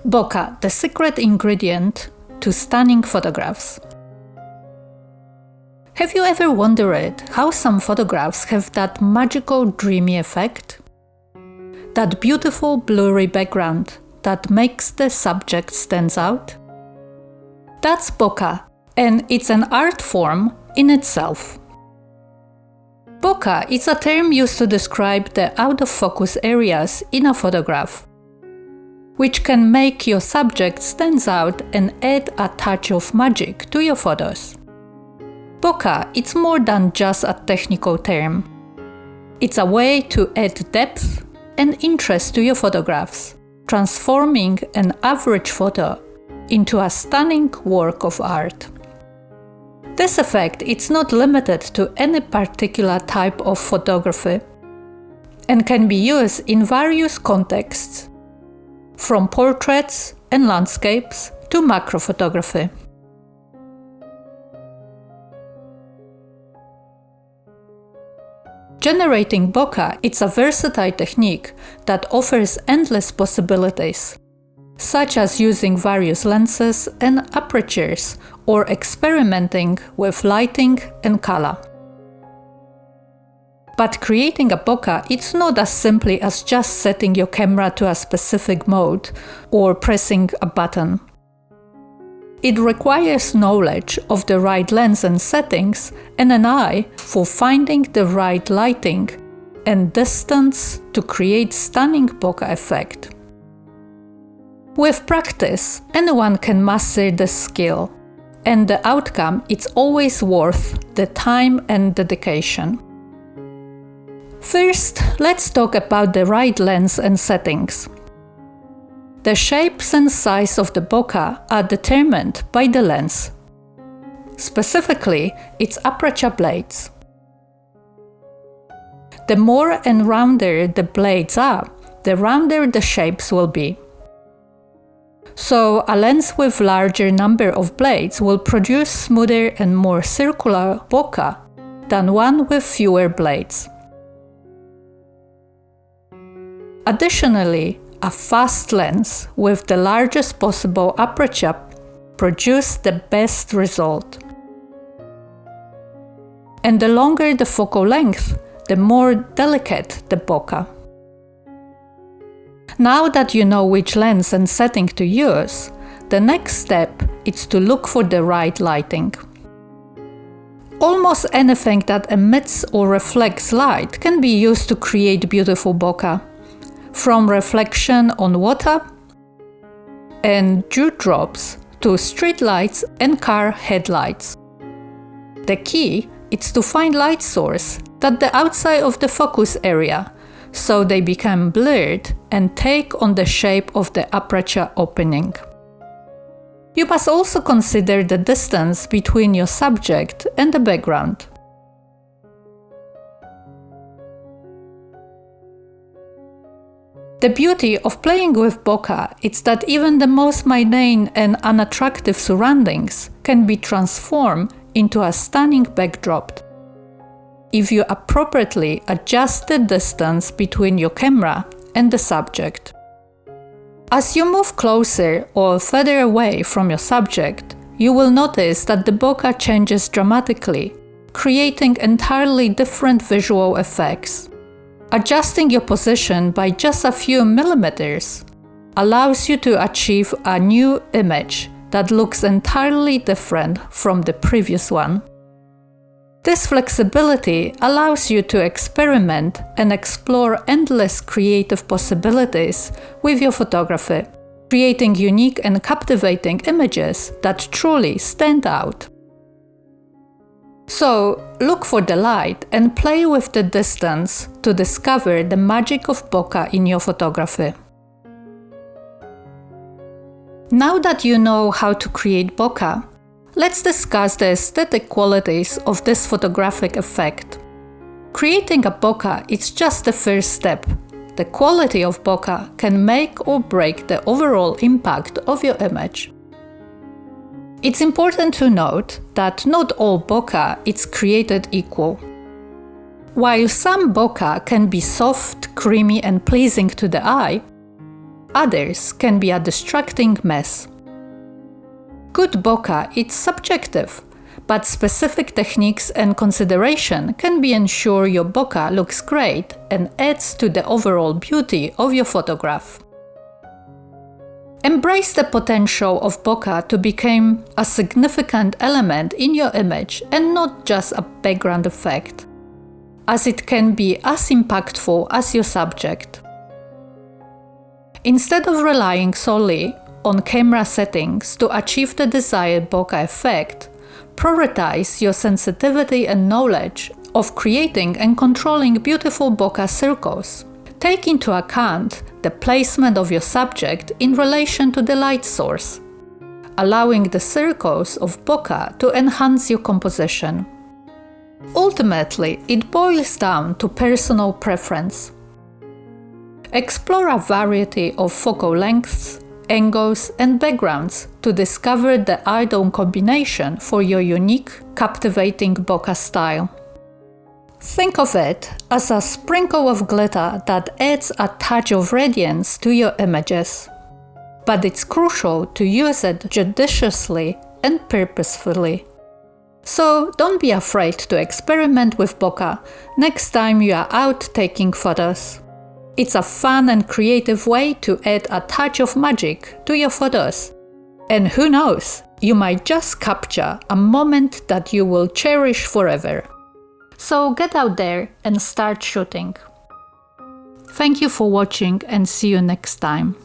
Bokeh, the secret ingredient to stunning photographs. Have you ever wondered how some photographs have that magical dreamy effect? That beautiful blurry background that makes the subject stand out? That's bokeh, and it's an art form in itself. Bokeh is a term used to describe the out-of-focus areas in a photograph, which can make your subject stand out and add a touch of magic to your photos. Bokeh is more than just a technical term. It's a way to add depth and interest to your photographs, transforming an average photo into a stunning work of art. This effect is not limited to any particular type of photography and can be used in various contexts, from portraits and landscapes to macro photography. Generating bokeh is a versatile technique that offers endless possibilities, such as using various lenses and apertures or experimenting with lighting and color. But creating a bokeh is not as simply as just setting your camera to a specific mode or pressing a button. It requires knowledge of the right lens and settings and an eye for finding the right lighting and distance to create stunning bokeh effect. With practice, anyone can master this skill, and the outcome is always worth the time and dedication. First, let's talk about the right lens and settings. The shapes and size of the bokeh are determined by the lens, specifically its aperture blades. The more and rounder the blades are, the rounder the shapes will be. So a lens with larger number of blades will produce smoother and more circular bokeh than one with fewer blades. Additionally, a fast lens with the largest possible aperture produces the best result. And the longer the focal length, the more delicate the bokeh. Now that you know which lens and setting to use, the next step is to look for the right lighting. Almost anything that emits or reflects light can be used to create beautiful bokeh, from reflection on water and dewdrops to street lights and car headlights. The key is to find light source at the outside of the focus area, so they become blurred and take on the shape of the aperture opening. You must also consider the distance between your subject and the background. The beauty of playing with bokeh is that even the most mundane and unattractive surroundings can be transformed into a stunning backdrop if you appropriately adjust the distance between your camera and the subject. As you move closer or further away from your subject, you will notice that the bokeh changes dramatically, creating entirely different visual effects. Adjusting your position by just a few millimeters allows you to achieve a new image that looks entirely different from the previous one. This flexibility allows you to experiment and explore endless creative possibilities with your photography, creating unique and captivating images that truly stand out. So, look for the light and play with the distance to discover the magic of bokeh in your photography. Now that you know how to create bokeh, let's discuss the aesthetic qualities of this photographic effect. Creating a bokeh is just the first step. The quality of bokeh can make or break the overall impact of your image. It's important to note that not all bokeh is created equal. While some bokeh can be soft, creamy, and pleasing to the eye, Others can be a distracting mess. Good bokeh is subjective, but specific techniques and consideration can ensure your bokeh looks great and adds to the overall beauty of your photograph. Embrace the potential of bokeh to become a significant element in your image and not just a background effect, as it can be as impactful as your subject. Instead of relying solely on camera settings to achieve the desired bokeh effect, prioritize your sensitivity and knowledge of creating and controlling beautiful bokeh circles. Take into account the placement of your subject in relation to the light source, allowing the circles of bokeh to enhance your composition. Ultimately, it boils down to personal preference. Explore a variety of focal lengths, angles, and backgrounds to discover the ideal combination for your unique, captivating bokeh style. Think of it as a sprinkle of glitter that adds a touch of radiance to your images. But it's crucial to use it judiciously and purposefully. So don't be afraid to experiment with bokeh next time you are out taking photos. It's a fun and creative way to add a touch of magic to your photos. And who knows, you might just capture a moment that you will cherish forever. So get out there and start shooting. Thank you for watching and see you next time.